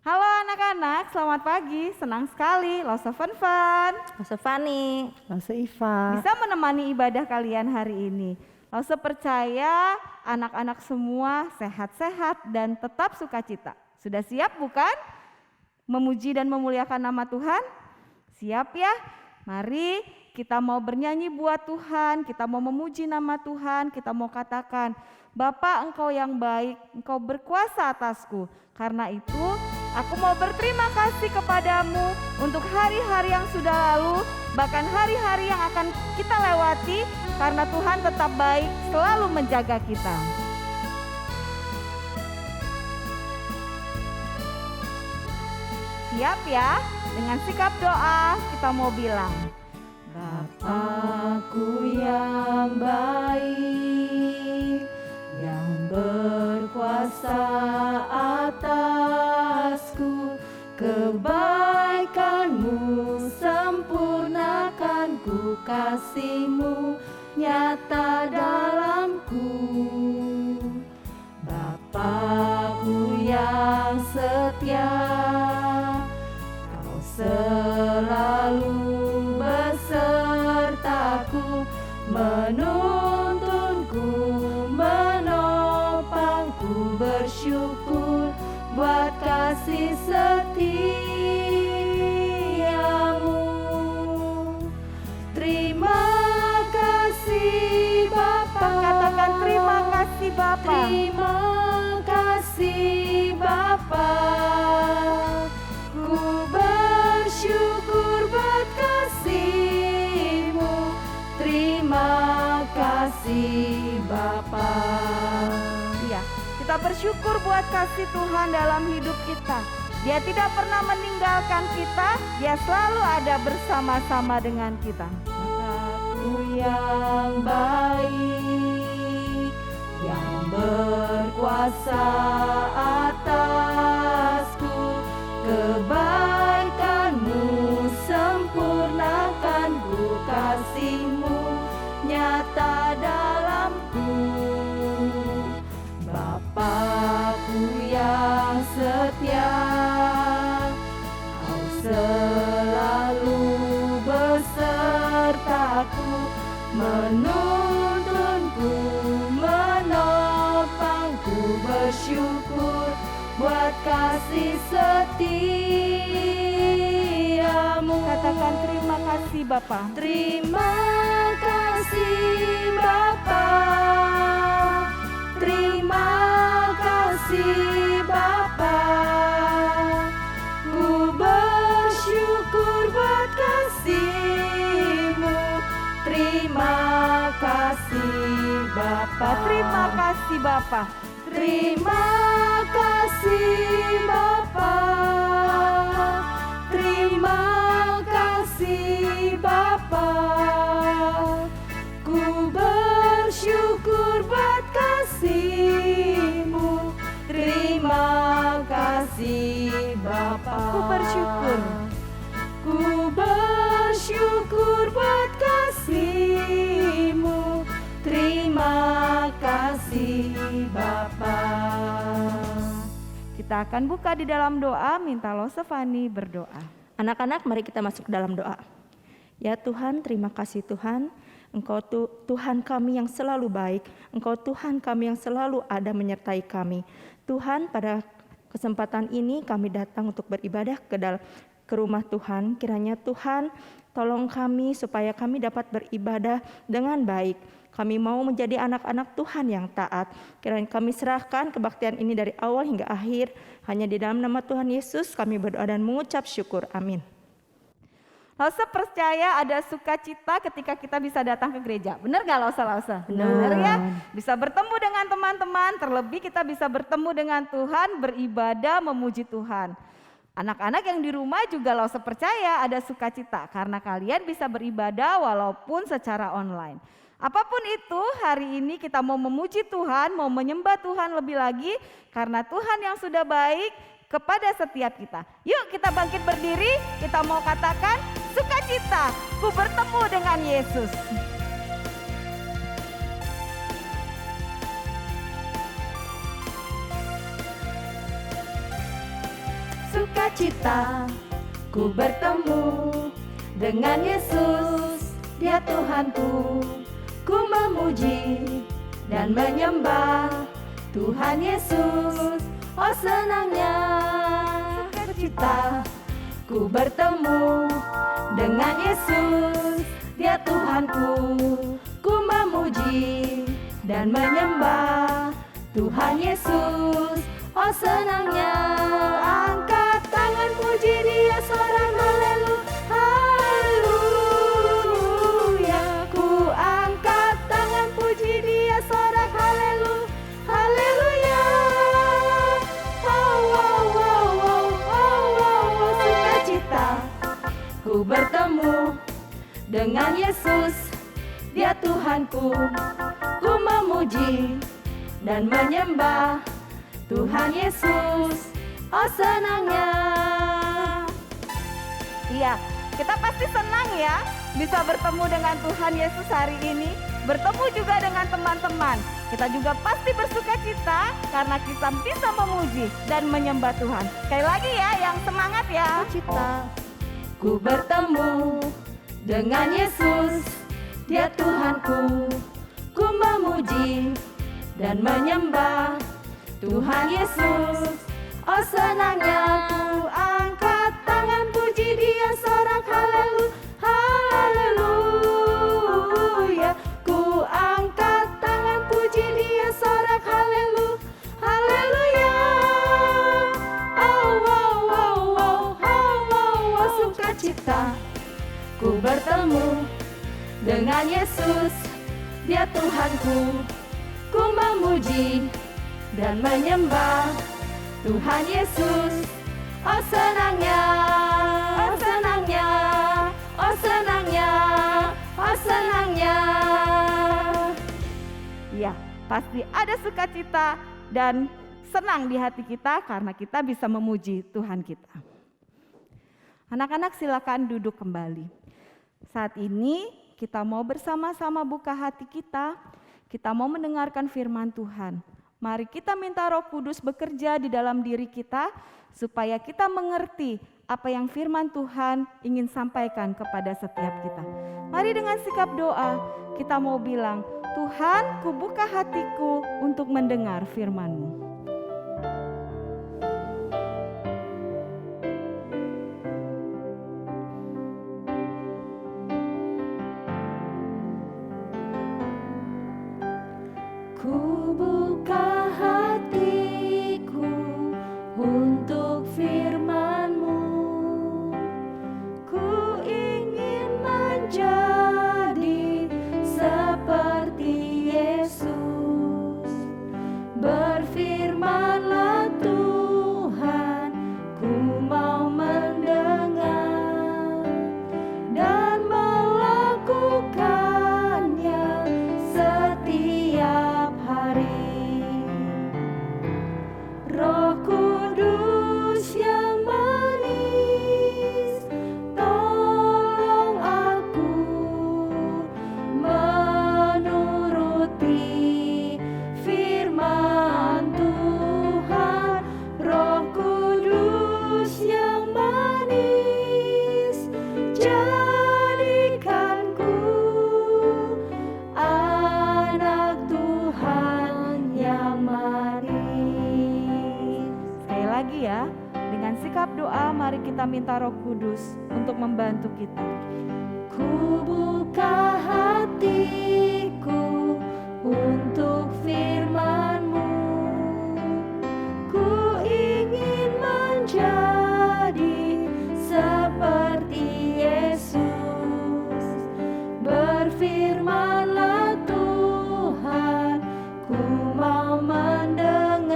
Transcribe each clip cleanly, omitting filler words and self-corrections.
Halo anak-anak, selamat pagi. Senang sekali Lause Fun. Lause Fani, Lause Iva. Bisa menemani ibadah kalian hari ini. Lause percaya anak-anak semua sehat-sehat dan tetap sukacita. Sudah siap bukan? Memuji dan memuliakan nama Tuhan? Siap ya? Mari kita mau bernyanyi buat Tuhan, kita mau memuji nama Tuhan, kita mau katakan, Bapa Engkau yang baik, Engkau berkuasa atasku. Karena itu aku mau berterima kasih kepadamu untuk hari-hari yang sudah lalu, bahkan hari-hari yang akan kita lewati, karena Tuhan tetap baik, selalu menjaga kita. Siap ya? Dengan sikap doa kita mau bilang, Bapakku yang baik, yang berkuasa atasku, kebaikanmu sempurnakan, ku kasihmu nyata dalamku. Bapakku yang setia, kau selalu besertaku, menuntunku, menopangku, bersyukur buat kasih setiamu. Terima kasih Bapa. Katakan terima kasih Bapa. Terima kasih Bapa. Ku bersyukur buat kasih-Mu. Terima kasih Bapa. Iya, kita bersyukur buat kasih Tuhan dalam hidup kita. Dia tidak pernah meninggalkan kita, Dia selalu ada bersama-sama dengan kita. Aku yang baik, yang berkuasa atasku, kebaikanmu sempurnakan, ku kasihmu nyata dalamku. Bapakku yang setia, kau selalu besertaku, menuntunku, menopangku, bersyukur buat kasih setiamu. Katakan terima kasih Bapa. Terima kasih Bapa. Terima kasih Bapa. Ku bersyukur buat kasih-Mu. Terima kasih Bapa. Terima kasih Bapa. Terima kasih Bapa. Terima kasih Bapa. Ku bersyukur buat kasih-Mu. Terima kasih Bapa. Ku bersyukur. Ku bersyukur buat kasih-Mu. Terima kasih Bapa. Kita akan buka di dalam doa, minta Lause Fani berdoa. anak-anak mari kita masuk ke dalam doa. Ya Tuhan, terima kasih Tuhan, Engkau Tuhan kami yang selalu baik, Engkau Tuhan kami yang selalu ada menyertai kami. Tuhan, pada kesempatan ini kami datang untuk beribadah ke rumah Tuhan. Kiranya Tuhan tolong kami supaya kami dapat beribadah dengan baik. Kami mau menjadi anak-anak Tuhan yang taat. Kiranya kami serahkan kebaktian ini dari awal hingga akhir. Hanya di dalam nama Tuhan Yesus kami berdoa dan mengucap syukur. Amin. Lause percaya ada sukacita ketika kita bisa datang ke gereja. Benar gak Lause? Benar ya? Bisa bertemu dengan teman-teman, terlebih kita bisa bertemu dengan Tuhan, beribadah, memuji Tuhan. Anak-anak yang di rumah juga Lause percaya ada sukacita karena kalian bisa beribadah walaupun secara online. Apapun itu, hari ini kita mau memuji Tuhan, mau menyembah Tuhan lebih lagi karena Tuhan yang sudah baik kepada setiap kita. Yuk kita bangkit berdiri, kita mau katakan sukacita, ku bertemu dengan Yesus. sukacita ku bertemu dengan Yesus, Dia Tuhanku. Ku memuji dan menyembah Tuhan Yesus. Oh senangnya sukacita ku bertemu dengan Yesus, Dia Tuhanku. Ku memuji dan menyembah Tuhan Yesus. Oh senangnya, angkat tangan puji Dia, sorak haleluya. Ku angkat tangan puji Dia, sorak haleluya. Oh, oh, oh, oh, oh, oh, sukacita ku bertemu dengan Yesus, Dia Tuhanku. Ku memuji dan menyembah Tuhan Yesus. Oh senangnya. Iya, kita pasti senang ya bisa bertemu dengan Tuhan Yesus hari ini, bertemu juga dengan teman-teman. Kita juga pasti bersuka cita karena kita bisa memuji dan menyembah Tuhan. Sekali lagi ya, yang semangat ya. Cita ku bertemu dengan Yesus, Dia Tuhanku. Ku memuji dan menyembah Tuhan Yesus. Oh senangnya, ku angkat tangan puji Dia, sorak haleluya. Ku angkat tangan puji Dia, sorak haleluya. Oh, oh, oh, oh, oh, oh, sukacita ku bertemu dengan Yesus, Dia Tuhanku. Ku memuji dan menyembah Tuhan Yesus. Oh senangnya, oh senangnya, oh senangnya, oh senangnya. Ya, pasti ada sukacita dan senang di hati kita karena kita bisa memuji Tuhan kita. Anak-anak silakan duduk kembali. Saat ini kita mau bersama-sama buka hati kita. Kita mau mendengarkan firman Tuhan. Mari kita minta Roh Kudus bekerja di dalam diri kita supaya kita mengerti apa yang firman Tuhan ingin sampaikan kepada setiap kita. Mari dengan sikap doa kita mau bilang, Tuhan, kubuka hatiku untuk mendengar firman-Mu. Ku buka hatiku untuk firman-Mu. Ku ingin menjadi seperti Yesus. Berfirman-Lah Tuhan, ku mau mendengar dan melakukannya setiap hari. Roh Kudus yang manis, tolong aku menuruti firman Tuhan. Roh Kudus yang manis, jadikanku anak Tuhan yang manis. Sekali lagi ya, dengan sikap doa mari kita minta Roh Kudus untuk membantu kita. Ku buka hatiku untuk firman-Mu. Ku ingin menjadi seperti Yesus. Berfirman-Lah Tuhan, ku mau mendengar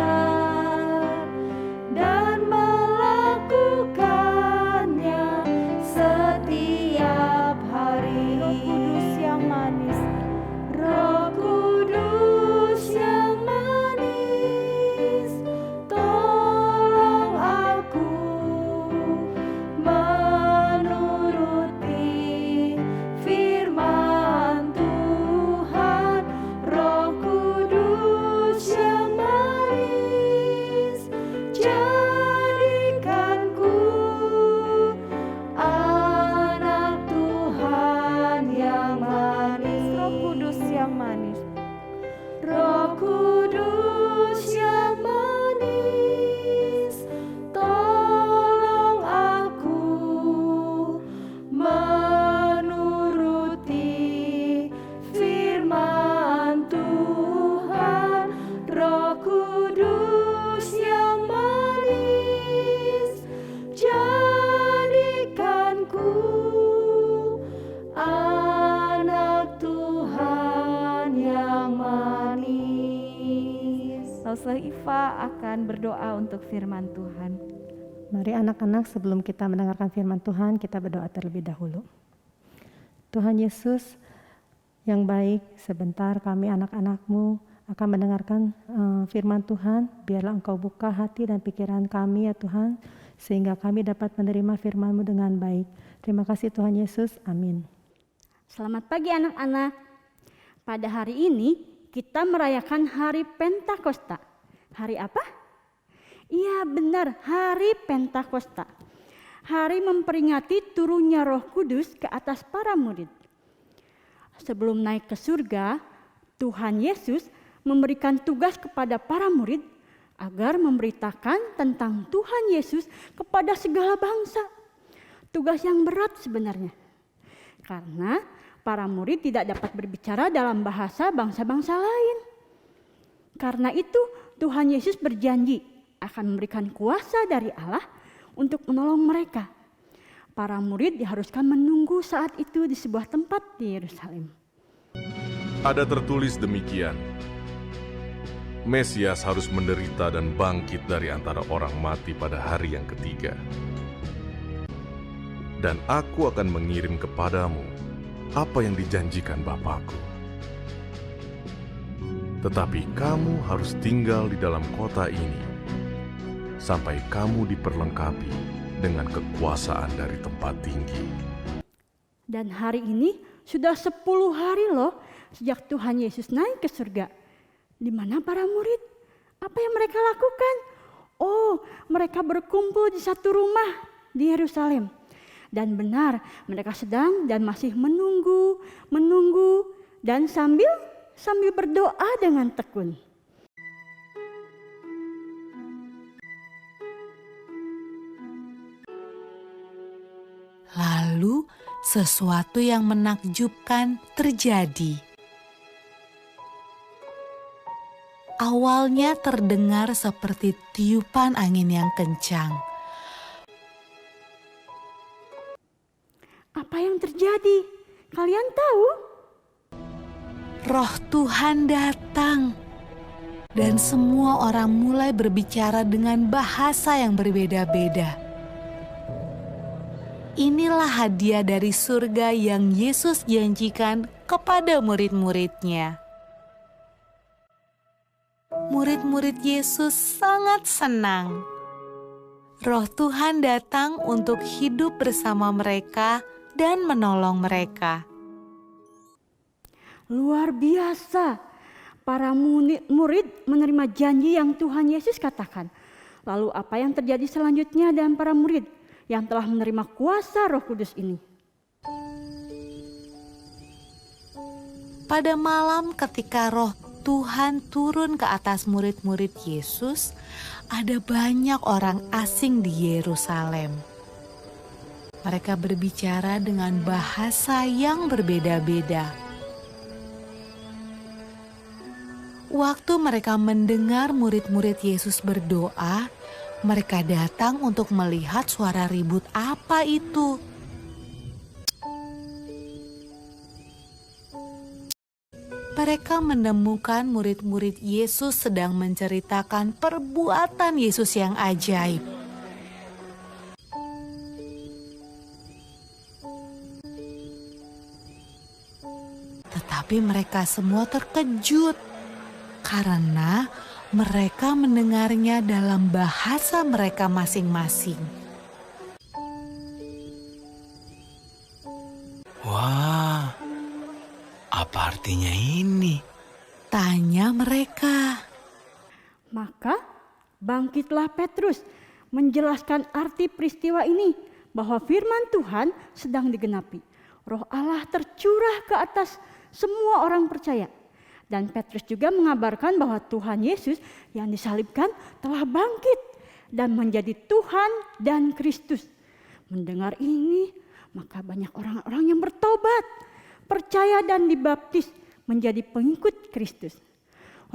dan melakukannya setiap hari. Roh Kudus yang manis, Roh Kudus Saudara Iva akan berdoa untuk firman Tuhan. Mari anak-anak, sebelum kita mendengarkan firman Tuhan, kita berdoa terlebih dahulu. Tuhan Yesus yang baik, sebentar kami anak-anak-Mu akan mendengarkan firman Tuhan. Biarlah Engkau buka hati dan pikiran kami ya Tuhan, sehingga kami dapat menerima firman-Mu dengan baik. Terima kasih Tuhan Yesus, amin. Selamat pagi anak-anak. Pada hari ini kita merayakan hari Pentakosta. Hari apa? Iya benar, hari Pentakosta. Hari memperingati turunnya Roh Kudus ke atas para murid. Sebelum naik ke surga, Tuhan Yesus memberikan tugas kepada para murid agar memberitakan tentang Tuhan Yesus kepada segala bangsa. Tugas yang berat sebenarnya. Karena para murid tidak dapat berbicara dalam bahasa bangsa-bangsa lain. Karena itu Tuhan Yesus berjanji akan memberikan kuasa dari Allah untuk menolong mereka. Para murid diharuskan menunggu saat itu di sebuah tempat di Yerusalem. Ada tertulis demikian, Mesias harus menderita dan bangkit dari antara orang mati pada hari yang ketiga. Dan aku akan mengirim kepadamu apa yang dijanjikan Bapakku. Tetapi kamu harus tinggal di dalam kota ini sampai kamu diperlengkapi dengan kekuasaan dari tempat tinggi. Dan hari ini sudah 10 hari loh sejak Tuhan Yesus naik ke surga. Di mana para murid? Apa yang mereka lakukan? Oh, mereka berkumpul di satu rumah di Yerusalem. Dan benar, mereka sedang dan masih menunggu dan sambil berdoa dengan tekun. Lalu sesuatu yang menakjubkan terjadi. Awalnya terdengar seperti tiupan angin yang kencang. Apa yang terjadi? Kalian tahu? Roh Tuhan datang, dan semua orang mulai berbicara dengan bahasa yang berbeda-beda. Inilah hadiah dari surga yang Yesus janjikan kepada murid-muridnya. Murid-murid Yesus sangat senang. Roh Tuhan datang untuk hidup bersama mereka dan menolong mereka. Luar biasa. Para murid menerima janji yang Tuhan Yesus katakan. Lalu apa yang terjadi selanjutnya dengan para murid yang telah menerima kuasa Roh Kudus ini? Pada malam ketika Roh Tuhan turun ke atas murid-murid Yesus, ada banyak orang asing di Yerusalem. Mereka berbicara dengan bahasa yang berbeda-beda. Waktu mereka mendengar murid-murid Yesus berdoa, mereka datang untuk melihat suara ribut apa itu. Mereka menemukan murid-murid Yesus sedang menceritakan perbuatan Yesus yang ajaib. Tetapi mereka semua terkejut karena mereka mendengarnya dalam bahasa mereka masing-masing. Wah, apa artinya ini? Tanya mereka. Maka bangkitlah Petrus menjelaskan arti peristiwa ini, bahwa firman Tuhan sedang digenapi. Roh Allah tercurah ke atas semua orang percaya. Dan Petrus juga mengabarkan bahwa Tuhan Yesus yang disalibkan telah bangkit dan menjadi Tuhan dan Kristus. Mendengar ini, maka banyak orang-orang yang bertobat, percaya dan dibaptis menjadi pengikut Kristus.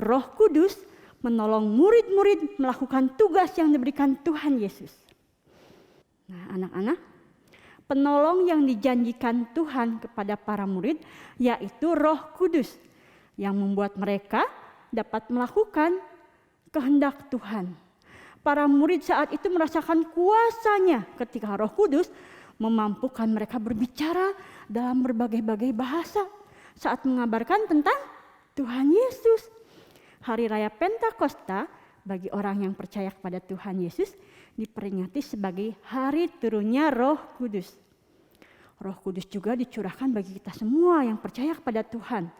Roh Kudus menolong murid-murid melakukan tugas yang diberikan Tuhan Yesus. Nah, anak-anak, penolong yang dijanjikan Tuhan kepada para murid yaitu Roh Kudus yang membuat mereka dapat melakukan kehendak Tuhan. Para murid saat itu merasakan kuasanya ketika Roh Kudus memampukan mereka berbicara dalam berbagai-bagai bahasa saat mengabarkan tentang Tuhan Yesus. Hari Raya Pentakosta bagi orang yang percaya kepada Tuhan Yesus diperingati sebagai hari turunnya Roh Kudus. Roh Kudus juga dicurahkan bagi kita semua yang percaya kepada Tuhan.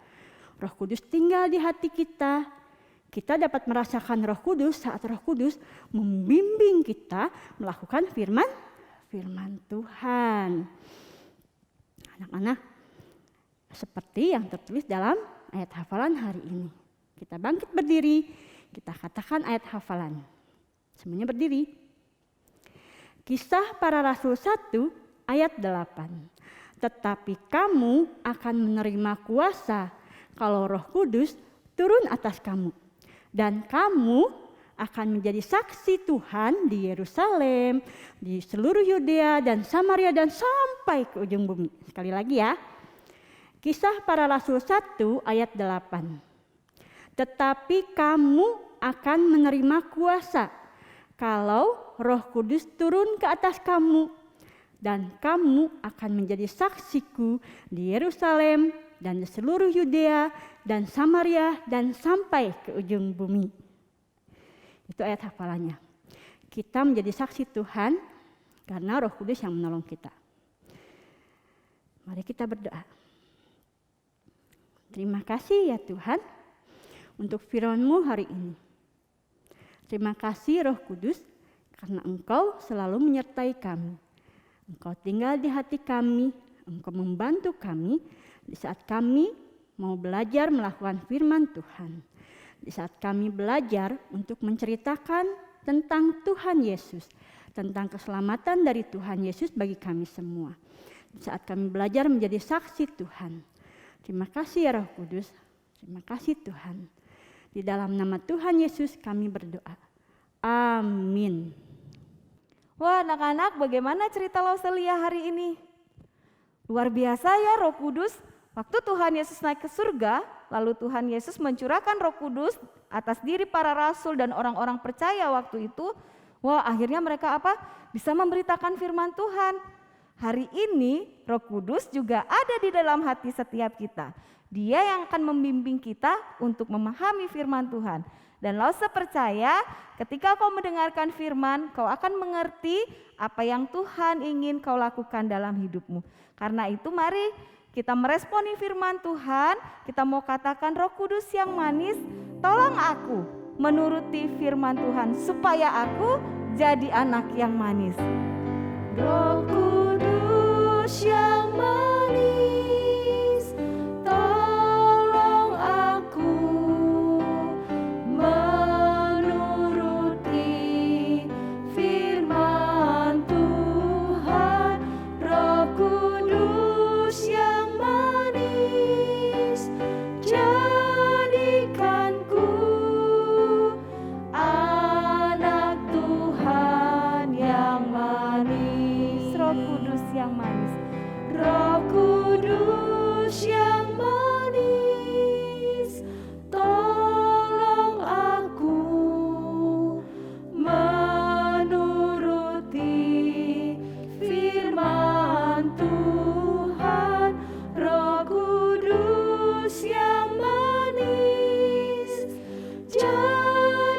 Roh Kudus tinggal di hati kita. Kita dapat merasakan Roh Kudus saat Roh Kudus membimbing kita melakukan firman Tuhan. Anak-anak, seperti yang tertulis dalam ayat hafalan hari ini. Kita bangkit berdiri, kita katakan ayat hafalan. Semuanya berdiri. Kisah Para Rasul 1 ayat 8. Tetapi kamu akan menerima kuasa kalau Roh Kudus turun atas kamu. Dan kamu akan menjadi saksi Tuhan di Yerusalem, di seluruh Yudea dan Samaria dan sampai ke ujung bumi. Sekali lagi ya. Kisah Para Rasul 1 ayat 8. Tetapi kamu akan menerima kuasa kalau Roh Kudus turun ke atas kamu. Dan kamu akan menjadi saksiku di Yerusalem dan di seluruh Yudea dan Samaria dan sampai ke ujung bumi. Itu ayat hafalannya. Kita menjadi saksi Tuhan karena Roh Kudus yang menolong kita. Mari kita berdoa. Terima kasih ya Tuhan untuk firman-Mu hari ini. Terima kasih Roh Kudus karena Engkau selalu menyertai kami. Engkau tinggal di hati kami, Engkau membantu kami di saat kami mau belajar melakukan firman Tuhan. Di saat kami belajar untuk menceritakan tentang Tuhan Yesus, tentang keselamatan dari Tuhan Yesus bagi kami semua. Di saat kami belajar menjadi saksi Tuhan. Terima kasih ya Roh Kudus, terima kasih Tuhan. Di dalam nama Tuhan Yesus kami berdoa. Amin. Wah anak-anak, bagaimana cerita Lauselia hari ini? Luar biasa ya Roh Kudus. Waktu Tuhan Yesus naik ke surga, lalu Tuhan Yesus mencurahkan Roh Kudus atas diri para rasul dan orang-orang percaya waktu itu. Wah, akhirnya mereka apa? Bisa memberitakan firman Tuhan. Hari ini Roh Kudus juga ada di dalam hati setiap kita. Dia yang akan membimbing kita untuk memahami firman Tuhan. Dan Lause percaya ketika kau mendengarkan firman, kau akan mengerti apa yang Tuhan ingin kau lakukan dalam hidupmu. Karena itu mari kita meresponi firman Tuhan, kita mau katakan Roh Kudus yang manis, tolong aku menuruti firman Tuhan supaya aku jadi anak yang manis. Roh Kudus yang manis, tolong aku menuruti firman Tuhan. Roh Kudus yang manis, jadikanku anak Tuhan yang manis. Roh Kudus yang manis, Roh Kudus yang manis, tolong aku menuruti firman Tuhan. Roh Kudus yang manis, jadikanku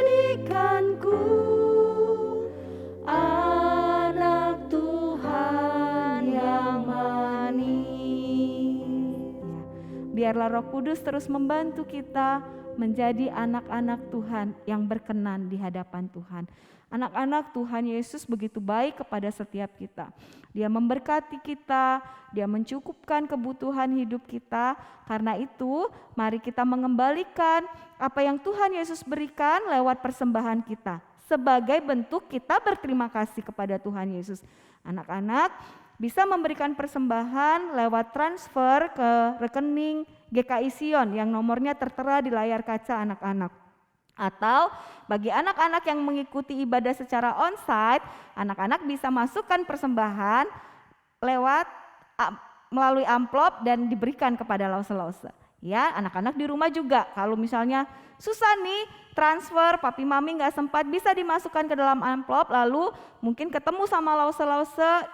anak Tuhan yang manis. Biarlah Roh Kudus terus membantu kita menjadi anak-anak Tuhan yang berkenan di hadapan Tuhan. Anak-anak Tuhan Yesus begitu baik kepada setiap kita. Dia memberkati kita, Dia mencukupkan kebutuhan hidup kita. Karena itu, mari kita mengembalikan apa yang Tuhan Yesus berikan lewat persembahan kita. Sebagai bentuk kita berterima kasih kepada Tuhan Yesus. Anak-anak bisa memberikan persembahan lewat transfer ke rekening GKI Sion yang nomornya tertera di layar kaca anak-anak. Atau bagi anak-anak yang mengikuti ibadah secara onsite, anak-anak bisa masukkan persembahan lewat melalui amplop dan diberikan kepada lause-lause. Ya, anak-anak di rumah juga kalau misalnya susah nih transfer, papi mami nggak sempat, bisa dimasukkan ke dalam amplop, lalu mungkin ketemu sama lause-lause,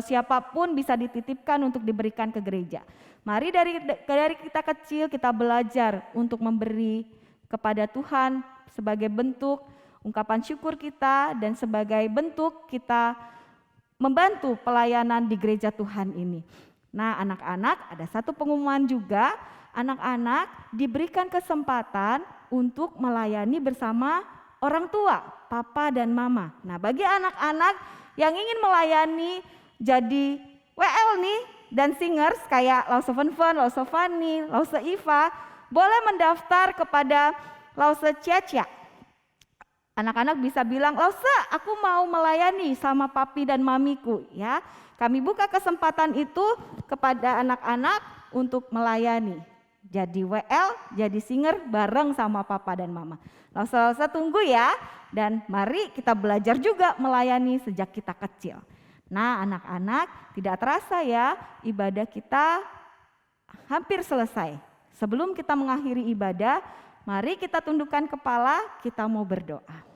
siapapun bisa dititipkan untuk diberikan ke gereja. Mari dari kita kecil kita belajar untuk memberi kepada Tuhan sebagai bentuk ungkapan syukur kita dan sebagai bentuk kita membantu pelayanan di gereja Tuhan ini. Nah, anak-anak, ada satu pengumuman juga, anak-anak diberikan kesempatan untuk melayani bersama orang tua, papa dan mama. Nah, bagi anak-anak yang ingin melayani jadi WL nih dan singers kayak Lause Fun, Lause Fanny, Lause Iva, boleh mendaftar kepada Lause Ciacia. Anak-anak bisa bilang, Lause, aku mau melayani sama papi dan mamiku, ya. Kami buka kesempatan itu kepada anak-anak untuk melayani. Jadi WL, jadi singer bareng sama papa dan mama. Lause tunggu ya, dan mari kita belajar juga melayani sejak kita kecil. Nah, anak-anak, tidak terasa ya, ibadah kita hampir selesai. Sebelum kita mengakhiri ibadah, mari kita tundukkan kepala, kita mau berdoa.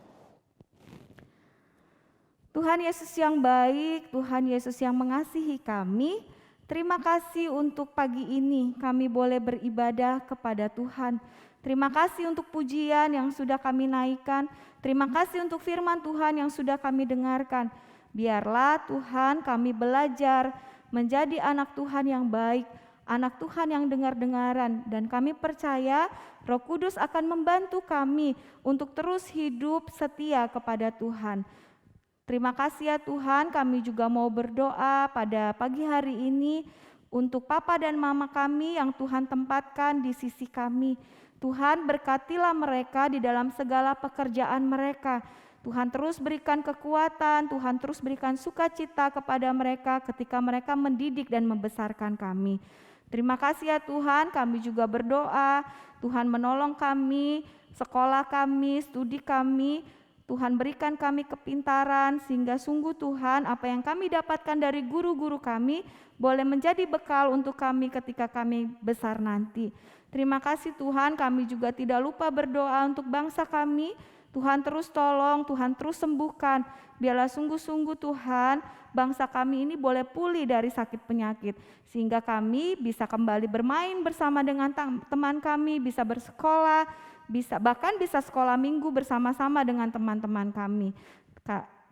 Tuhan Yesus yang baik, Tuhan Yesus yang mengasihi kami, terima kasih untuk pagi ini kami boleh beribadah kepada Tuhan. Terima kasih untuk pujian yang sudah kami naikkan, terima kasih untuk firman Tuhan yang sudah kami dengarkan. Biarlah Tuhan kami belajar menjadi anak Tuhan yang baik, anak Tuhan yang dengar-dengaran, dan kami percaya Roh Kudus akan membantu kami untuk terus hidup setia kepada Tuhan. Terima kasih ya Tuhan, kami juga mau berdoa pada pagi hari ini untuk papa dan mama kami yang Tuhan tempatkan di sisi kami. Tuhan berkatilah mereka di dalam segala pekerjaan mereka. Tuhan terus berikan kekuatan, Tuhan terus berikan sukacita kepada mereka ketika mereka mendidik dan membesarkan kami. Terima kasih ya Tuhan, kami juga berdoa, Tuhan menolong kami, sekolah kami, studi kami, Tuhan berikan kami kepintaran sehingga sungguh Tuhan apa yang kami dapatkan dari guru-guru kami boleh menjadi bekal untuk kami ketika kami besar nanti. Terima kasih Tuhan, kami juga tidak lupa berdoa untuk bangsa kami. Tuhan terus tolong, Tuhan terus sembuhkan. Biarlah sungguh-sungguh Tuhan bangsa kami ini boleh pulih dari sakit penyakit. Sehingga kami bisa kembali bermain bersama dengan teman kami, bisa bersekolah, bahkan bisa sekolah minggu bersama-sama dengan teman-teman kami.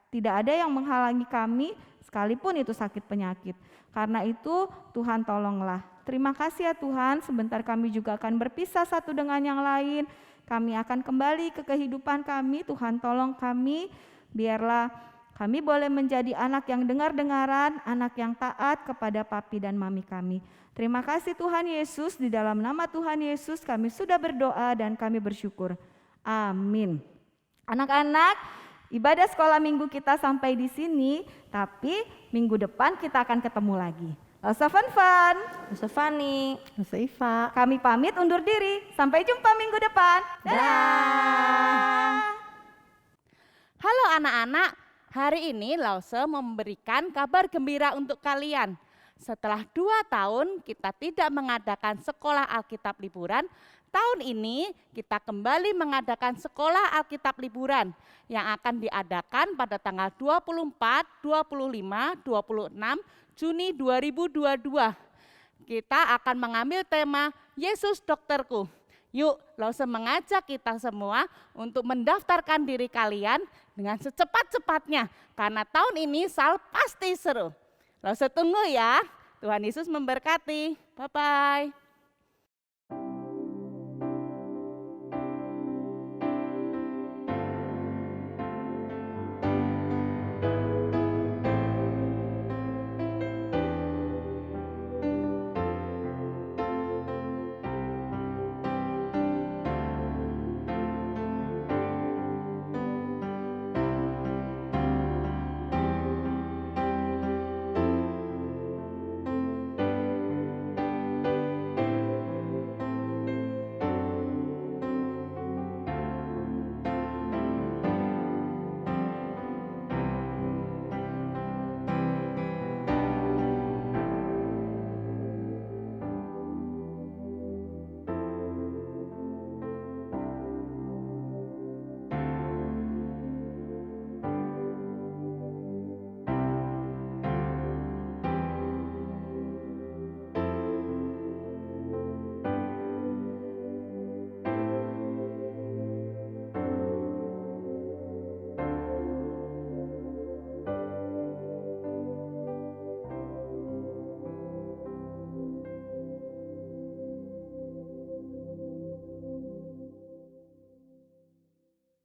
Tidak ada yang menghalangi kami sekalipun itu sakit penyakit. Karena itu Tuhan tolonglah. Terima kasih ya Tuhan, sebentar kami juga akan berpisah satu dengan yang lain. Kami akan kembali ke kehidupan kami, Tuhan tolong kami, biarlah kami boleh menjadi anak yang dengar-dengaran, anak yang taat kepada papi dan mami kami. Terima kasih Tuhan Yesus, di dalam nama Tuhan Yesus kami sudah berdoa dan kami bersyukur. Amin. Anak-anak, ibadah sekolah minggu kita sampai di sini, tapi minggu depan kita akan ketemu lagi. Lause Fun, Lause Fanny, Lause Iva. kami pamit undur diri. Sampai jumpa minggu depan. Dadah. Halo anak-anak, hari ini Lause memberikan kabar gembira untuk kalian. Setelah 2 tahun kita tidak mengadakan sekolah Alkitab liburan, tahun ini kita kembali mengadakan sekolah Alkitab liburan yang akan diadakan pada tanggal 24, 25, 26 Juni 2022. Kita akan mengambil tema Yesus Dokterku. Yuk, Lause mengajak kita semua untuk mendaftarkan diri kalian dengan secepat-cepatnya karena tahun ini SAL pasti seru. Lause tunggu ya. Tuhan Yesus memberkati. Bye-bye.